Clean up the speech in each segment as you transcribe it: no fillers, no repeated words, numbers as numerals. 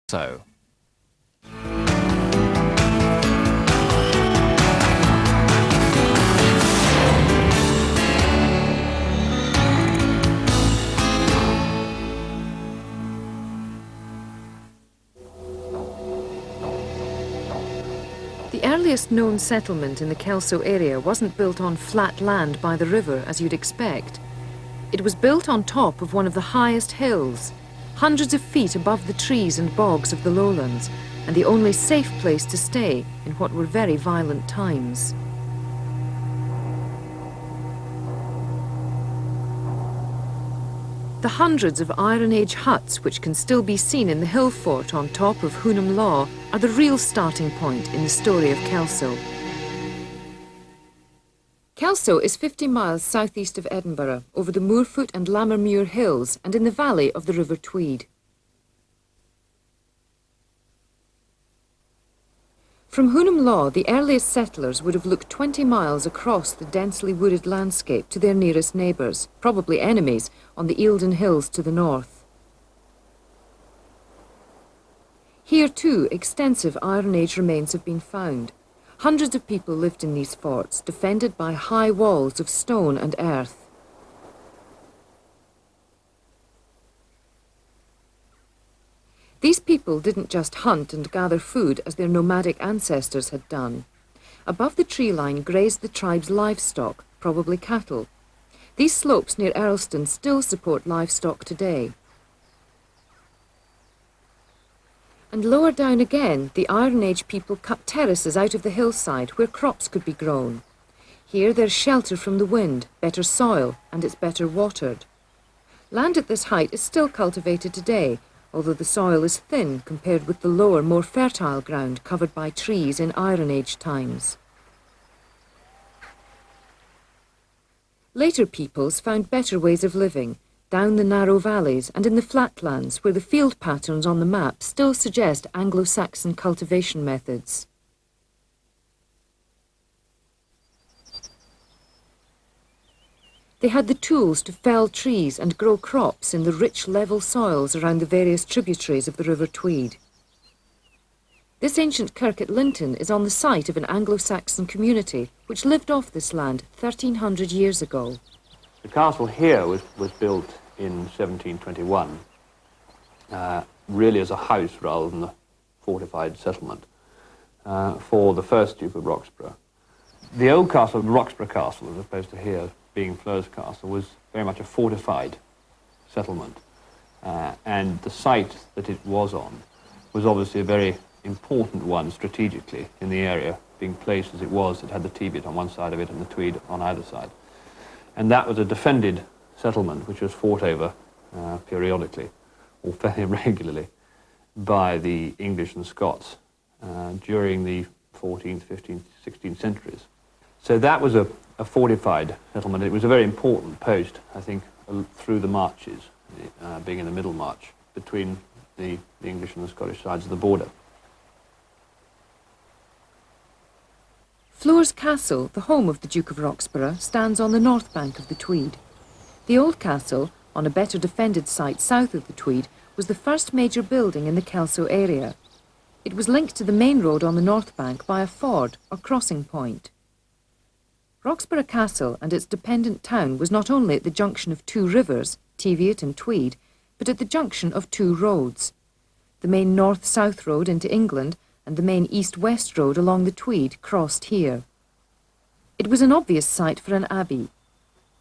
So. The earliest known settlement in the Kelso area wasn't built on flat land by the river as you'd expect. It was built on top of one of the highest hills, hundreds of feet above the trees and bogs of the lowlands, and the only safe place to stay in what were very violent times. The hundreds of Iron Age huts which can still be seen in the hill fort on top of Hunham Law are the real starting point in the story of Kelso. Kelso is 50 miles southeast of Edinburgh, over the Moorfoot and Lammermuir hills and in the valley of the River Tweed. From Hunham Law, the earliest settlers would have looked 20 miles across the densely wooded landscape to their nearest neighbours, probably enemies, on the Eildon Hills to the north. Here too, extensive Iron Age remains have been found. Hundreds of people lived in these forts, defended by high walls of stone and earth. These people didn't just hunt and gather food as their nomadic ancestors had done. Above the tree line grazed the tribe's livestock, probably cattle. These slopes near Earlston still support livestock today. And lower down again, the Iron Age people cut terraces out of the hillside where crops could be grown. Here there's shelter from the wind, better soil, and it's better watered. Land at this height is still cultivated today, although the soil is thin compared with the lower, more fertile ground covered by trees in Iron Age times. Later peoples found better ways of living, down the narrow valleys and in the flatlands where the field patterns on the map still suggest Anglo-Saxon cultivation methods. They had the tools to fell trees and grow crops in the rich level soils around the various tributaries of the River Tweed. This ancient kirk at Linton is on the site of an Anglo-Saxon community which lived off this land 1300 years ago. The castle here was built in 1721, really as a house rather than a fortified settlement, for the first Duke of Roxburgh. The old castle, Roxburgh Castle, as opposed to here being Fleur's Castle, was very much a fortified settlement, and the site that it was on was obviously a very important one strategically in the area, being placed as it was. It had the Teviot on one side of it and the Tweed on either side. And that was a defended settlement which was fought over periodically, or fairly regularly, by the English and Scots during the 14th, 15th, 16th centuries. So that was a fortified settlement. It was a very important post, I think, through the marches, being in the middle march, between the English and the Scottish sides of the border. Fleur's Castle, the home of the Duke of Roxburgh, stands on the north bank of the Tweed. The old castle, on a better defended site south of the Tweed, was the first major building in the Kelso area. It was linked to the main road on the north bank by a ford or crossing point. Roxburgh Castle and its dependent town was not only at the junction of two rivers, Teviot and Tweed, but at the junction of two roads. The main north-south road into England and the main east-west road along the Tweed crossed here. It was an obvious site for an abbey,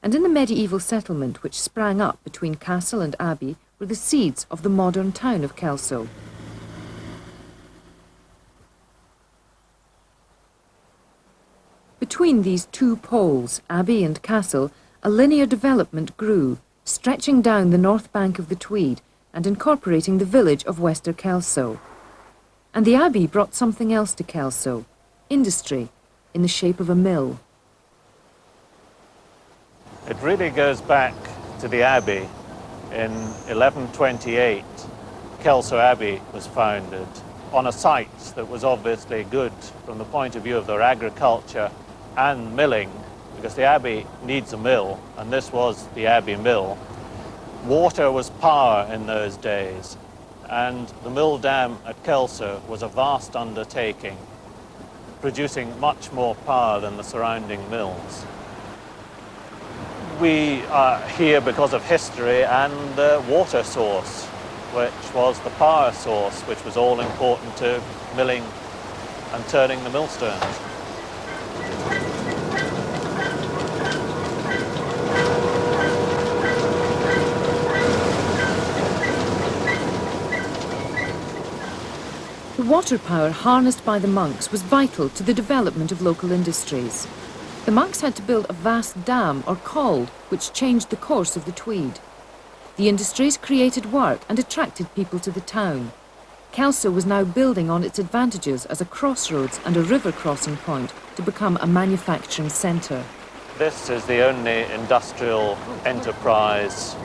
and in the medieval settlement which sprang up between castle and abbey were the seeds of the modern town of Kelso. Between these two poles, abbey and castle, a linear development grew, stretching down the north bank of the Tweed and incorporating the village of Wester Kelso. And the abbey brought something else to Kelso, industry, in the shape of a mill. It really goes back to the abbey. In 1128, Kelso Abbey was founded on a site that was obviously good from the point of view of their agriculture and milling, because the abbey needs a mill, and this was the abbey mill. Water was power in those days, and the mill dam at Kelso was a vast undertaking, producing much more power than the surrounding mills. We are here because of history and the water source, which was the power source, which was all important to milling and turning the millstones. The water power harnessed by the monks was vital to the development of local industries. The monks had to build a vast dam or col which changed the course of the Tweed. The industries created work and attracted people to the town. Kelso was now building on its advantages as a crossroads and a river crossing point to become a manufacturing centre. This is the only industrial enterprise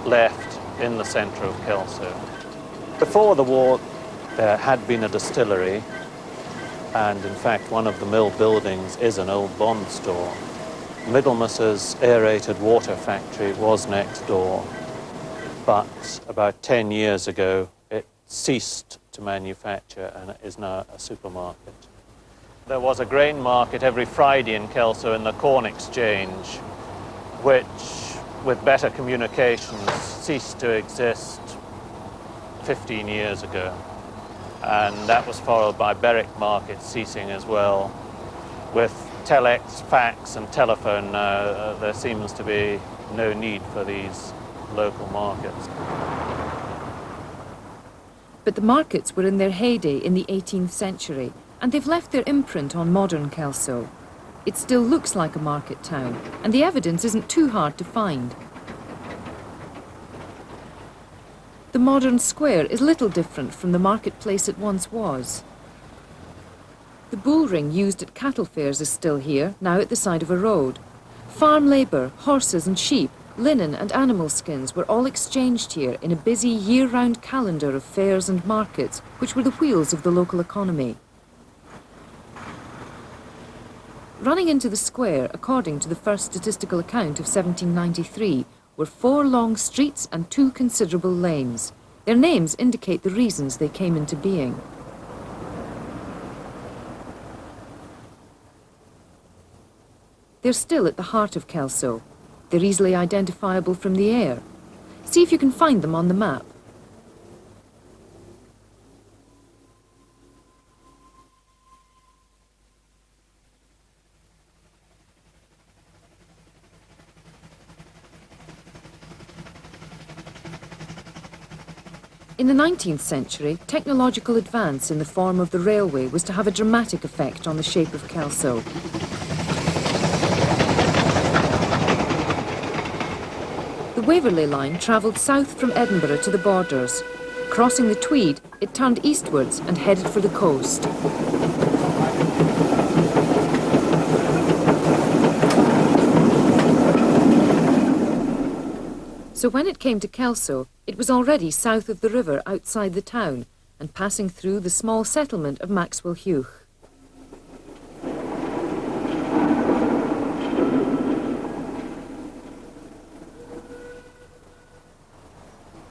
left in the centre of Kelso. Before the war, there had been a distillery, and in fact one of the mill buildings is an old bond store. Middlemas's aerated water factory was next door, but about 10 years ago it ceased to manufacture and is now a supermarket. There was a grain market every Friday in Kelso in the Corn Exchange, which, with better communications, ceased to exist 15 years ago. And that was followed by Berwick Market ceasing as well. With telex, fax and telephone now, there seems to be no need for these local markets. But the markets were in their heyday in the 18th century, and they've left their imprint on modern Kelso. It still looks like a market town, and the evidence isn't too hard to find. The modern square is little different from the marketplace it once was. The bull ring used at cattle fairs is still here, now at the side of a road. Farm labour, horses and sheep, linen and animal skins were all exchanged here in a busy year-round calendar of fairs and markets, which were the wheels of the local economy. Running into the square, according to the first statistical account of 1793, were 4 long streets and 2 considerable lanes. Their names indicate the reasons they came into being. They're still at the heart of Kelso. They're easily identifiable from the air. See if you can find them on the map. In the 19th century, technological advance in the form of the railway was to have a dramatic effect on the shape of Kelso. The Waverley Line travelled south from Edinburgh to the borders. Crossing the Tweed, it turned eastwards and headed for the coast. So when it came to Kelso, it was already south of the river outside the town and passing through the small settlement of Maxwell Hugh.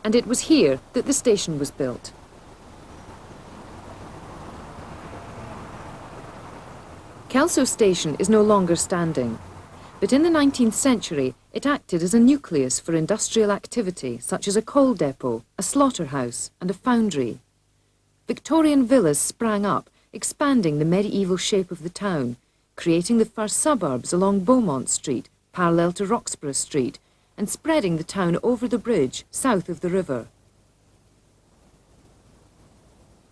And it was here that the station was built. Kelso Station is no longer standing, but in the 19th century it acted as a nucleus for industrial activity such as a coal depot, a slaughterhouse and a foundry. Victorian villas sprang up, expanding the medieval shape of the town, creating the first suburbs along Beaumont Street, parallel to Roxburgh Street, and spreading the town over the bridge south of the river.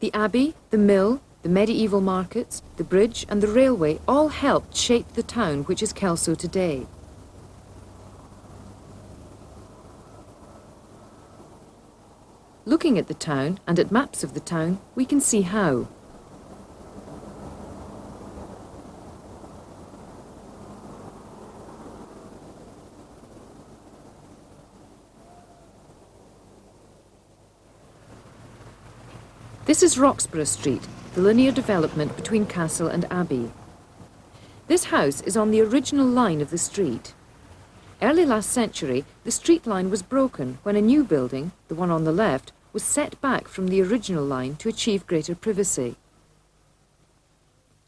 The abbey, the mill, the medieval markets, the bridge and the railway all helped shape the town which is Kelso today. Looking at the town and at maps of the town, we can see how. This is Roxburgh Street, the linear development between Castle and Abbey. This house is on the original line of the street. Early last century, the street line was broken when a new building, the one on the left, was set back from the original line to achieve greater privacy.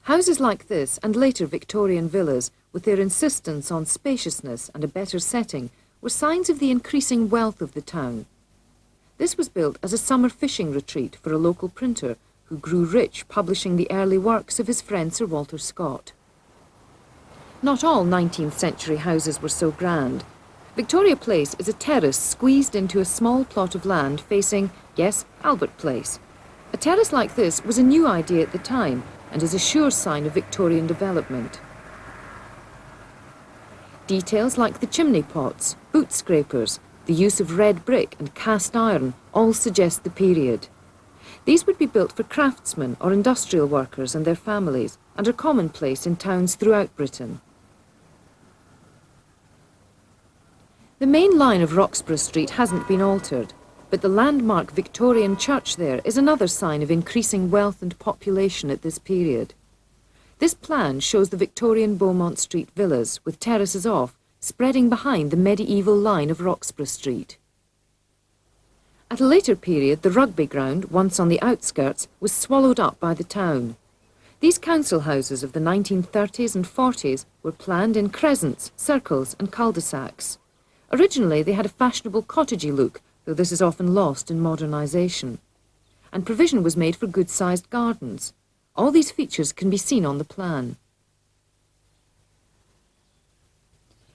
Houses like this, and later Victorian villas, with their insistence on spaciousness and a better setting, were signs of the increasing wealth of the town. This was built as a summer fishing retreat for a local printer who grew rich publishing the early works of his friend Sir Walter Scott. Not all 19th century houses were so grand. Victoria Place is a terrace squeezed into a small plot of land facing, yes, Albert Place. A terrace like this was a new idea at the time and is a sure sign of Victorian development. Details like the chimney pots, boot scrapers, the use of red brick and cast iron all suggest the period. These would be built for craftsmen or industrial workers and their families and are commonplace in towns throughout Britain. The main line of Roxburgh Street hasn't been altered, but the landmark Victorian church there is another sign of increasing wealth and population at this period. This plan shows the Victorian Beaumont Street villas, with terraces off, spreading behind the medieval line of Roxburgh Street. At a later period, the rugby ground, once on the outskirts, was swallowed up by the town. These council houses of the 1930s and 40s were planned in crescents, circles and cul-de-sacs. Originally, they had a fashionable cottagey look, though this is often lost in modernisation. And provision was made for good-sized gardens. All these features can be seen on the plan.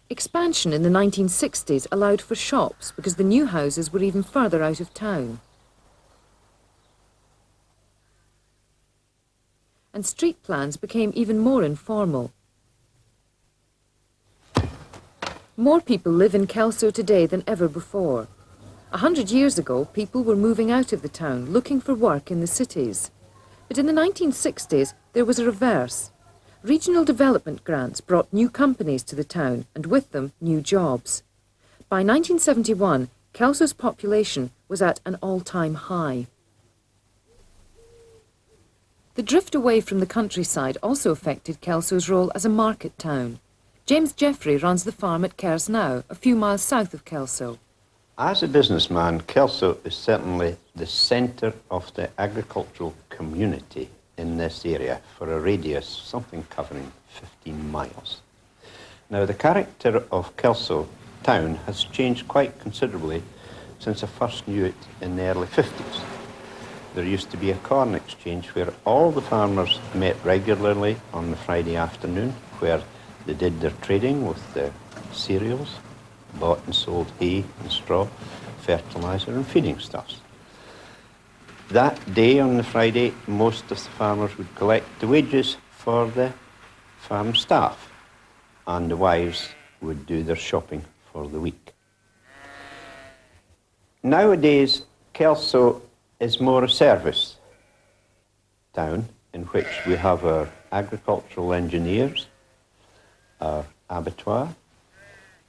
Expansion in the 1960s allowed for shops because the new houses were even further out of town. And street plans became even more informal. More people live in Kelso today than ever before. 100 years ago, people were moving out of the town, looking for work in the cities. But in the 1960s, there was a reverse. Regional development grants brought new companies to the town, and with them, new jobs. By 1971, Kelso's population was at an all-time high. The drift away from the countryside also affected Kelso's role as a market town. James Jeffrey runs the farm at Kersnow, a few miles south of Kelso. As a businessman, Kelso is certainly the centre of the agricultural community in this area for a radius, something covering 15 miles. Now, the character of Kelso town has changed quite considerably since I first knew it in the early 50s. There used to be a corn exchange where all the farmers met regularly on the Friday afternoon, where they did their trading with the cereals, bought and sold hay and straw, fertiliser and feeding stuffs. That day on the Friday, most of the farmers would collect the wages for the farm staff, and the wives would do their shopping for the week. Nowadays, Kelso is more a service town in which we have our agricultural engineers, our abattoir,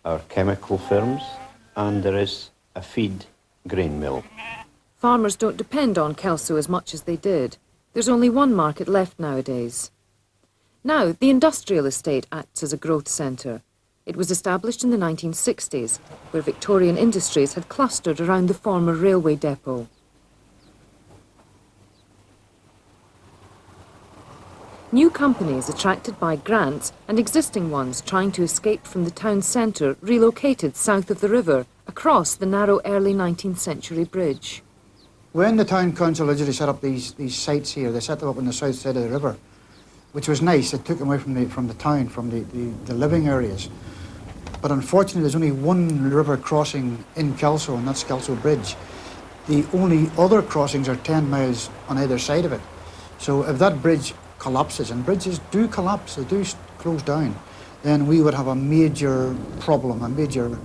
our chemical firms, and there is a feed grain mill. Farmers don't depend on Kelso as much as they did. There's only one market left nowadays. Now, the industrial estate acts as a growth centre. It was established in the 1960s, where Victorian industries had clustered around the former railway depot. New companies attracted by grants and existing ones trying to escape from the town centre relocated south of the river, across the narrow early 19th century bridge. When the town council originally set up these sites here, they set them up on the south side of the river, which was nice. It took them away from the town, from the living areas. But unfortunately, there's only one river crossing in Kelso, and that's Kelso Bridge. The only other crossings are 10 miles on either side of it. So if that bridge collapses, and bridges do collapse, they do close down, then we would have a major problem, a major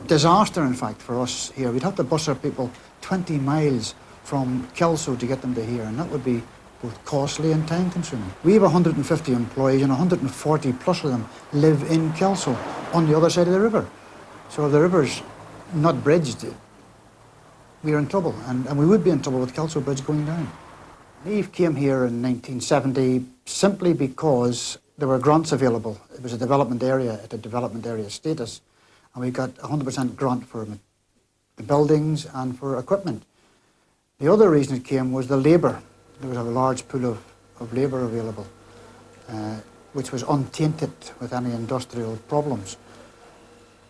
disaster, in fact, for us here. We'd have to bus our people 20 miles from Kelso to get them to here, and that would be both costly and time-consuming. We have 150 employees, and 140 plus of them live in Kelso, on the other side of the river. So if the river's not bridged, we're in trouble, and we would be in trouble with Kelso Bridge going down. Neve came here in 1970 simply because there were grants available. It was a development area, at a development area status, and we got 100% grant for buildings and for equipment. The other reason it came was the labour. There was a large pool of labour available, which was untainted with any industrial problems.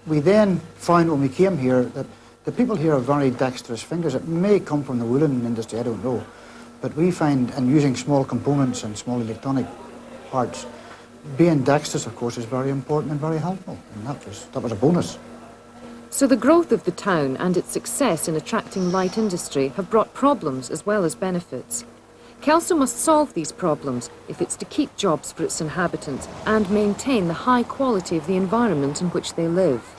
We then found when we came here that the people here have very dexterous fingers. It may come from the woolen industry, I don't know, but we find in using small components and small electronic parts, being dexterous, of course, is very important and very helpful, and that was a bonus. So the growth of the town and its success in attracting light industry have brought problems as well as benefits. Kelso must solve these problems if it's to keep jobs for its inhabitants and maintain the high quality of the environment in which they live.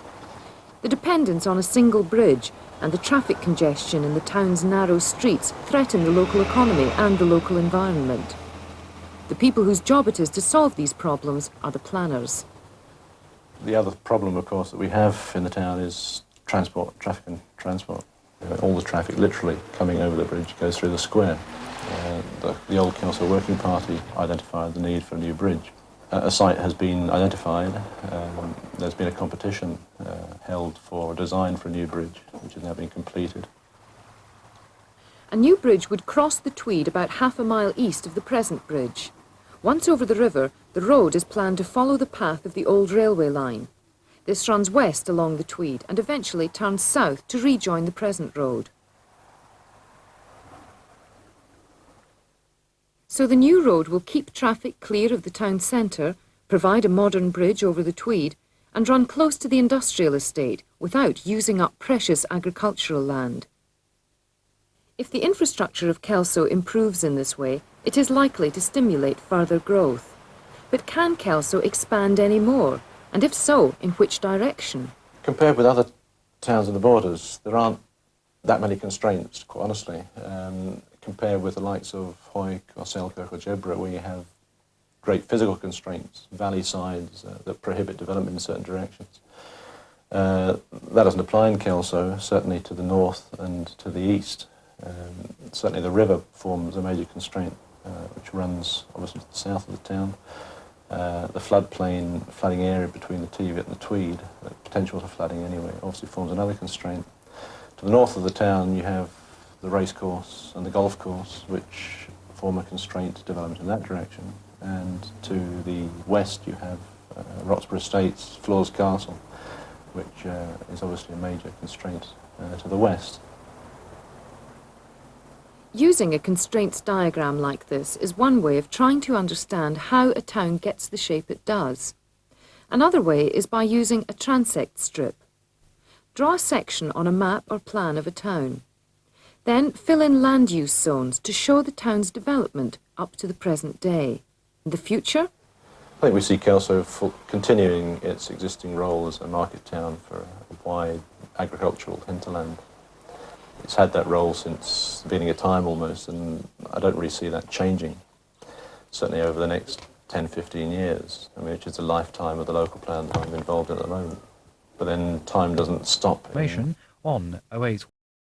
The dependence on a single bridge and the traffic congestion in the town's narrow streets threaten the local economy and the local environment. The people whose job it is to solve these problems are the planners. The other problem, of course, that we have in the town is transport, traffic and transport. All the traffic literally coming over the bridge goes through the square. The old Kelso Working Party identified the need for a new bridge. A site has been identified. There's been a competition held for a design for a new bridge, which has now been completed. A new bridge would cross the Tweed about half a mile east of the present bridge. Once over the river, the road is planned to follow the path of the old railway line. This runs west along the Tweed and eventually turns south to rejoin the present road. So the new road will keep traffic clear of the town centre, provide a modern bridge over the Tweed, and run close to the industrial estate without using up precious agricultural land. If the infrastructure of Kelso improves in this way, it is likely to stimulate further growth. But can Kelso expand any more? And if so, in which direction? Compared with other towns on the borders, there aren't that many constraints, quite honestly. Compared with the likes of Hawick or Selkirk or Jedburgh, where you have great physical constraints, valley sides that prohibit development in certain directions. That doesn't apply in Kelso, certainly to the north and to the east. Certainly the river forms a major constraint, which runs obviously to the south of the town. The flooding area between the Teviot and the Tweed, the potential for flooding anyway, obviously forms another constraint. To the north of the town you have the racecourse and the golf course, which form a constraint to development in that direction. And to the west you have Roxburgh Estates, Flores Castle, which is obviously a major constraint to the west. Using a constraints diagram like this is one way of trying to understand how a town gets the shape it does. Another way is by using a transect strip. Draw a section on a map or plan of a town. Then fill in land use zones to show the town's development up to the present day. In the future? I think we see Kelso continuing its existing role as a market town for a wide agricultural hinterland. It's had that role since the beginning of time almost, and I don't really see that changing, certainly over the next 10, 15 years, which is the lifetime of the local plan that I'm involved in at the moment. But then time doesn't stop. Information on 08